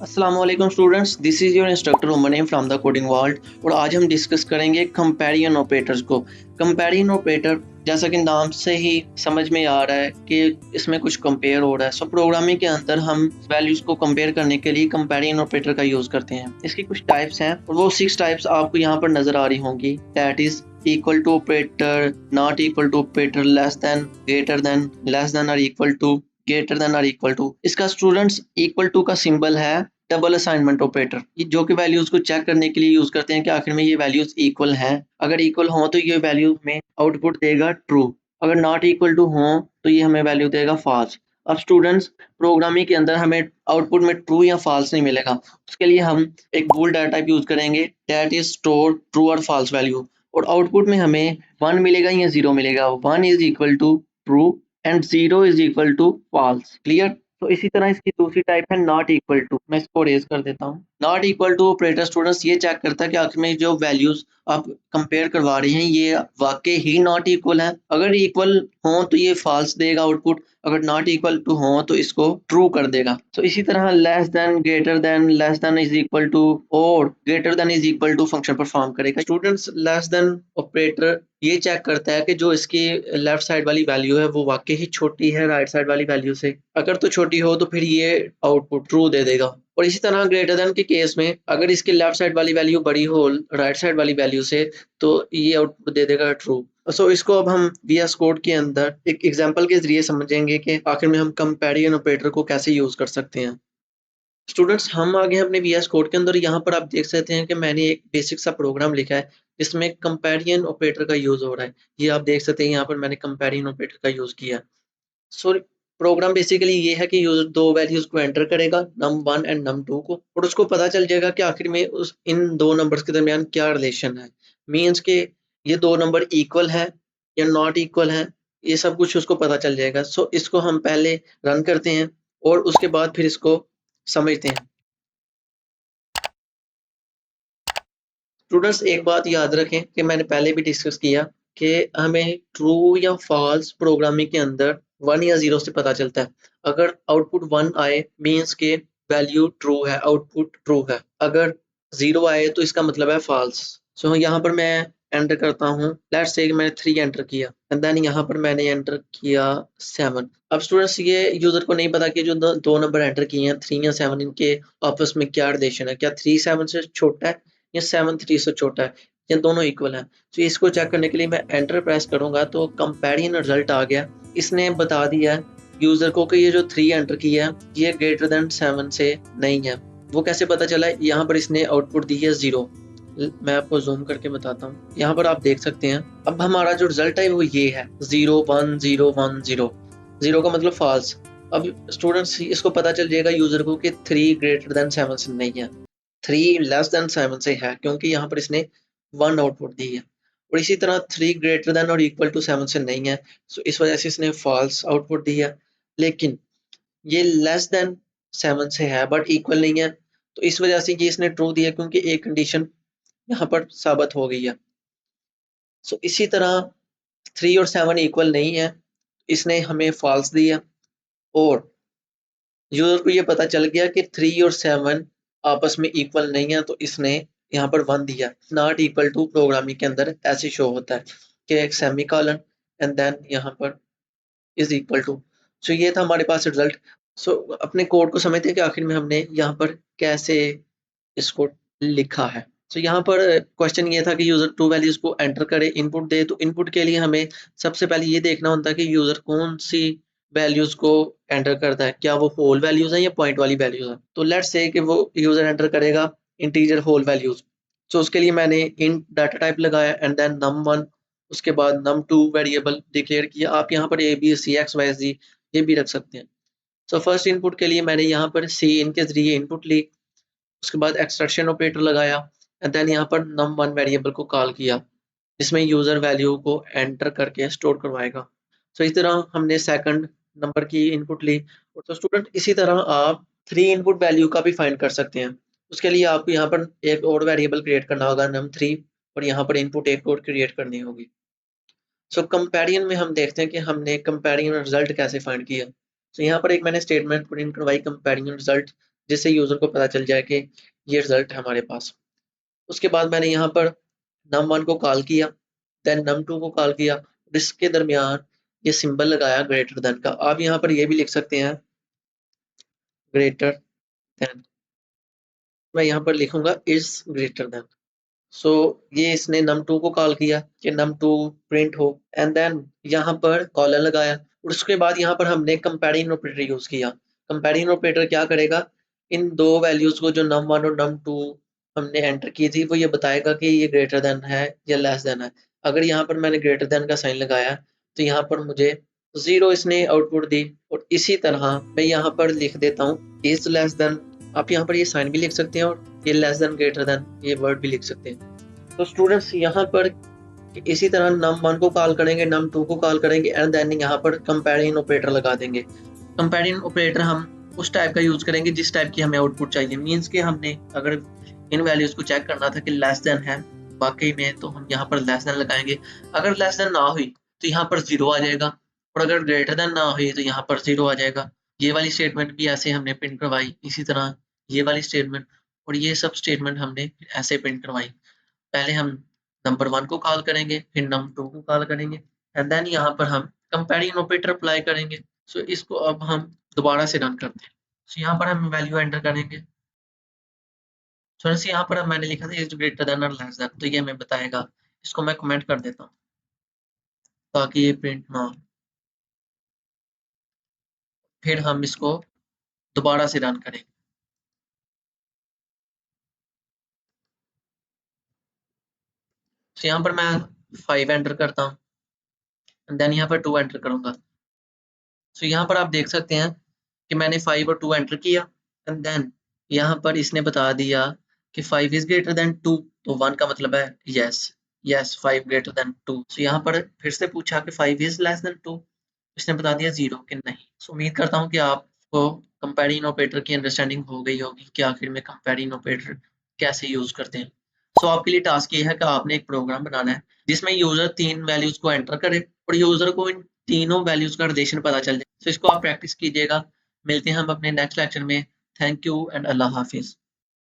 अस्सलाम वालेकुम students, this is your instructor Umar from the coding world. और आज हम डिस्कस करेंगे कंपैरिजन ऑपरेटर्स को। कंपैरिजन ऑपरेटर जैसा कि नाम से ही समझ में आ रहा है कि इसमें कुछ कंपेयर हो रहा है। सो प्रोग्रामिंग के अंदर हम वैल्यूज को कंपेयर करने के लिए कंपैरिजन ऑपरेटर का यूज़ करते हैं। इसकी कुछ टाइप्स हैं और वो 6 टाइप्स आपको यहाँ पर नज़र आ रही होंगी। That is equal to operator, not equal to operator, less than, greater than, less than और इक्वल टू, ग्रेटर देन और इक्वल टू। इसका स्टूडेंट्स इक्वल टू का सिंबल है डबल असाइनमेंट ऑपरेटर, जो कि वैल्यूज को चेक करने के लिए यूज करते हैं कि आखिर में ये वैल्यूज इक्वल हैं। अगर इक्वल हो तो ये वैल्यू में आउटपुट देगा ट्रू, अगर नॉट इक्वल टू हो तो ये हमें वैल्यू देगा फॉल्स। अब स्टूडेंट्स प्रोग्रामिंग के अंदर हमें आउटपुट में ट्रू या फॉल्स नहीं मिलेगा, उसके लिए हम एक बूल डाटा टाइप यूज करेंगे, दैट इज स्टोर ट्रू और फॉल्स वैल्यू। और आउटपुट में हमें 1 मिलेगा या 0 मिलेगा। 1 is equal to true and 0 is equal to false. Clear. तो इसी तरह इसकी दूसरी टाइप है नॉट इक्वल टू। मैं इसको रेज कर देता हूँ। Not equal to operator students ये चेक करता है कि आखिर में जो वैल्यूज आप कंपेयर करवा रहे हैं ये वाकई ही नॉट इक्वल है। अगर इक्वल हो तो ये फॉल्स देगा आउटपुट, अगर नॉट इक्वल टू हो तो इसको ट्रू कर देगा। तो इसी तरह less than, greater than, less than is equal to और greater than is equal to function perform करेगा। स्टूडेंट्स लेस देन ऑपरेटर ये चेक करता है कि जो इसकी लेफ्ट साइड वाली वैल्यू है वो वाकई ही छोटी है राइट साइड वाली वैल्यू से। अगर तो छोटी हो तो फिर ये आउटपुट ट्रू दे देगा। और इसी तरह ग्रेटर देन के केस में अगर इसकी लेफ्ट साइड वाली वैल्यू बड़ी हो राइट साइड वाली वैल्यू से तो ये आउटपुट दे देगा ट्रू। सो इसको अब हम VS कोड के अंदर एक एग्जांपल के जरिए समझेंगे कि आखिर में हम कंपैरिजन ऑपरेटर को कैसे यूज कर सकते हैं। स्टूडेंट्स हम आ गए अपने VS कोड के अंदर। यहाँ पर आप देख सकते हैं कि मैंने एक बेसिक सा प्रोग्राम लिखा है जिसमें कंपैरिजन ऑपरेटर का यूज हो रहा है। ये आप देख सकते हैं यहाँ पर मैंने कंपैरिजन ऑपरेटर का यूज किया। सो प्रोग्राम बेसिकली ये है कि यूजर दो वैल्यूज को एंटर करेगा, num1 एंड num2 को, और उसको पता चल जाएगा कि आखिर में उस इन दो नंबर्स के दरमियान क्या रिलेशन है। मीन्स के ये दो नंबर इक्वल है या नॉट इक्वल है, ये सब कुछ उसको पता चल जाएगा। सो इसको हम पहले रन करते हैं और उसके बाद फिर इसको समझते हैं। स्टूडेंट्स एक बात याद रखें कि मैंने पहले भी डिस्कस किया कि हमें ट्रू या फॉल्स प्रोग्रामिंग के अंदर 1 या 0 से पता चलता है। अगर आउटपुट 1 आए मीन्स के वैल्यू ट्रू है, आउटपुट ट्रू है। अगर 0 आए तो इसका मतलब है फॉल्स। सो यहाँ पर मैं एंटर करता हूँ, लेट्स से मैंने 3 एंटर किया एंड देन यहाँ पर मैंने एंटर किया 7। अब स्टूडेंट्स ये यूजर को नहीं पता कि जो दो नंबर एंटर किए हैं 3 या 7 इनके आपस में क्या रिलेशन है, क्या 3 7 से छोटा है या 7 3 से छोटा है, या दोनों इक्वल हैं। तो इसको चेक करने के लिए मैं एंटर प्रेस करूंगा तो कंपैरिजन रिजल्ट आ गया। इसने बता दिया यूजर को कि ये जो 3 एंटर किया है ये ग्रेटर देन 7 से नहीं है। वो कैसे पता चला? यहाँ पर इसने आउटपुट दी है 0। मैं आपको जूम करके बताता हूँ। यहाँ पर आप देख सकते हैं अब हमारा जो रिजल्ट है वो ये है 0 1 0 1 0। 0 का मतलब फॉल्स। अब स्टूडेंट्स इसको पता चल जाएगा यूजर को कि 3 ग्रेटर देन 7 से नहीं है, 3 लेस देन 7 से है, क्योंकि यहाँ पर इसने 1 आउटपुट दी है। और इसी तरह 3 ग्रेटर देन और इक्वल टू 7 से नहीं है, सो इस वजह से इसने फॉल्स आउटपुट दी है। लेकिन ये लेस देन 7 से है बट इक्वल नहीं है, तो इस वजह से ये इसने ट्रू दिया क्योंकि एक कंडीशन यहाँ पर साबित हो गई है। सो इसी तरह 3 और 7 इक्वल नहीं है, इसने हमें फॉल्स दिया। और यूजर को ये पता चल गया कि 3 और 7 आपस में इक्वल नहीं है, तो इसने यहाँ पर 1 दिया। नॉट इक्वल टू प्रोग्रामिंग के अंदर ऐसे शो होता है कि एक सेमी कॉलन एंड देन यहाँ पर इज इक्वल टू। सो ये था हमारे पास रिजल्ट। सो अपने कोड को समझते हैं कि आखिर में हमने यहाँ पर कैसे इसको लिखा है। सो यहाँ पर क्वेश्चन ये था कि यूजर टू वैल्यूज को एंटर करे, इनपुट दे। तो इनपुट के लिए हमें सबसे पहले ये देखना होता है कि यूजर कौन सी वैल्यूज को एंटर करता है, क्या वो होल वैल्यूज है या पॉइंट वाली वैल्यूज है। तो लेट्स से कि वो यूजर एंटर करेगा इंटीजर होल वैल्यूज। सो उसके लिए मैंने इन डाटा टाइप लगाया एंड देन num1, उसके बाद num2 वेरिएबल डिक्लेयर किया। आप यहाँ पर ABCXYZ ये भी रख सकते हैं। सो फर्स्ट इनपुट के लिए मैंने यहाँ पर इन के जरिए इनपुट ली, उसके बाद एक्सट्रैक्शन ऑपरेटर लगाया एंड देन यहाँ पर num1 वेरिएबल को कॉल किया जिसमें यूजर वैल्यू को एंटर करके स्टोर करवाएगा। सो इस तरह हमने सेकंड नंबर की इनपुट ली। और तो स्टूडेंट इसी तरह आप 3 इनपुट वैल्यू का भी फाइंड कर सकते हैं। उसके लिए आपको यहाँ पर एक और वेरिएबल क्रिएट करना होगा num3, और यहाँ पर इनपुट एक और क्रिएट करनी होगी। सो कंपैरिजन में हम देखते हैं कि हमने कंपैरिजन रिजल्ट कैसे फाइंड किया। तो यहाँ पर एक मैंने स्टेटमेंट प्रिंट करवाई कंपैरिजन रिजल्ट जिससे यूजर को पता चल जाए कि ये रिजल्ट है हमारे पास। उसके बाद मैंने यहाँ पर num1 को कॉल किया, देन num2 को कॉल किया, इसके दरमियान ये सिंबल लगाया ग्रेटर देन का। आप यहाँ पर ये भी लिख सकते हैं ग्रेटर देन, मैं यहाँ पर लिखूंगा इज ग्रेटर देन। सो ये इसने num2 को कॉल किया कि num2 प्रिंट हो, एंड देन यहाँ पर कॉलन लगाया, और उसके बाद यहाँ पर हमने कंपैरिजन ऑपरेटर यूज किया। कंपैरिजन ऑपरेटर क्या करेगा, इन दो वैल्यूज को जो num1 और num2 हमने एंटर की थी, वो ये बताएगा कि ये ग्रेटर देन है या लेस देन है। अगर यहाँ पर मैंने ग्रेटर देन का साइन लगाया तो यहाँ पर मुझे 0 इसने आउटपुट दी, और इसी तरह मैं यहाँ पर लिख देता हूँ इज लेस देन। आप यहाँ पर ये साइन भी लिख सकते हैं, और ये लेस देन ग्रेटर देन ये वर्ड भी लिख सकते हैं। तो स्टूडेंट्स यहाँ पर इसी तरह num1 को कॉल करेंगे, num2 को कॉल करेंगे, एंड देन यहाँ पर कंपैरिजन ऑपरेटर लगा देंगे। कंपैरिजन ऑपरेटर हम उस टाइप का यूज करेंगे जिस टाइप की हमें आउटपुट चाहिए। मींस कि हमने अगर इन वैल्यूज को चेक करना था कि लेस देन है वाकई में, तो हम यहाँ पर लेस देन लगाएंगे। अगर लेस देन ना हुई तो यहाँ पर 0 आ जाएगा, और अगर ग्रेटर देन ना हुई तो यहाँ पर 0 आ जाएगा। ये वाली स्टेटमेंट भी ऐसे हमने प्रिंट करवाई, इसी तरह ये वाली स्टेटमेंट, और ये सब स्टेटमेंट हमने ऐसे प्रिंट करवाई। पहले हम नंबर 1 को कॉल करेंगे, फिर num2 को कॉल करेंगे, एंड देन यहाँ पर हम कंपैरिजन ऑपरेटर अप्लाई करेंगे। सो इसको अब हम दोबारा से रन करते हैं। सो यहाँ पर हम वैल्यू एंटर करेंगे। सो यहाँ पर अब मैंने लिखा था इज ग्रेटर देन और लेस देन, तो ये हमें बताएगा। इसको मैं कमेंट कर देता हूँ ताकि ये प्रिंट ना हो। फिर हम इसको दोबारा से रन करेंगे। सो यहाँ पर मैं 5 एंटर करता हूँ, एंड देन यहाँ पर 2 एंटर करूंगा। सो यहाँ पर आप देख सकते हैं कि मैंने 5 और 2 एंटर किया, एंड देन यहाँ पर इसने बता दिया कि 5 इज ग्रेटर देन 2, तो 1 का मतलब है यस, यस 5 ग्रेटर देन 2। सो यहाँ पर फिर से पूछा कि 5 इज लेस देन 2, इसने बता दिया 0 कि नहीं। सो उम्मीद करता हूँ कि आपको कंपैरिजन ऑपरेटर की अंडरस्टैंडिंग हो गई होगी कि आखिर में कंपैरिजन ऑपरेटर कैसे यूज करते हैं। सो आपके लिए टास्क ये है कि आपने एक प्रोग्राम बनाना है जिसमें यूजर 3 वैल्यूज को एंटर करे, और यूजर को इन तीनों वैल्यूज का रिलेशन पता चल जाए। सो इसको आप प्रैक्टिस कीजिएगा। मिलते हैं हम अपने नेक्स्ट लेक्चर में। Thank you and Allah Hafiz.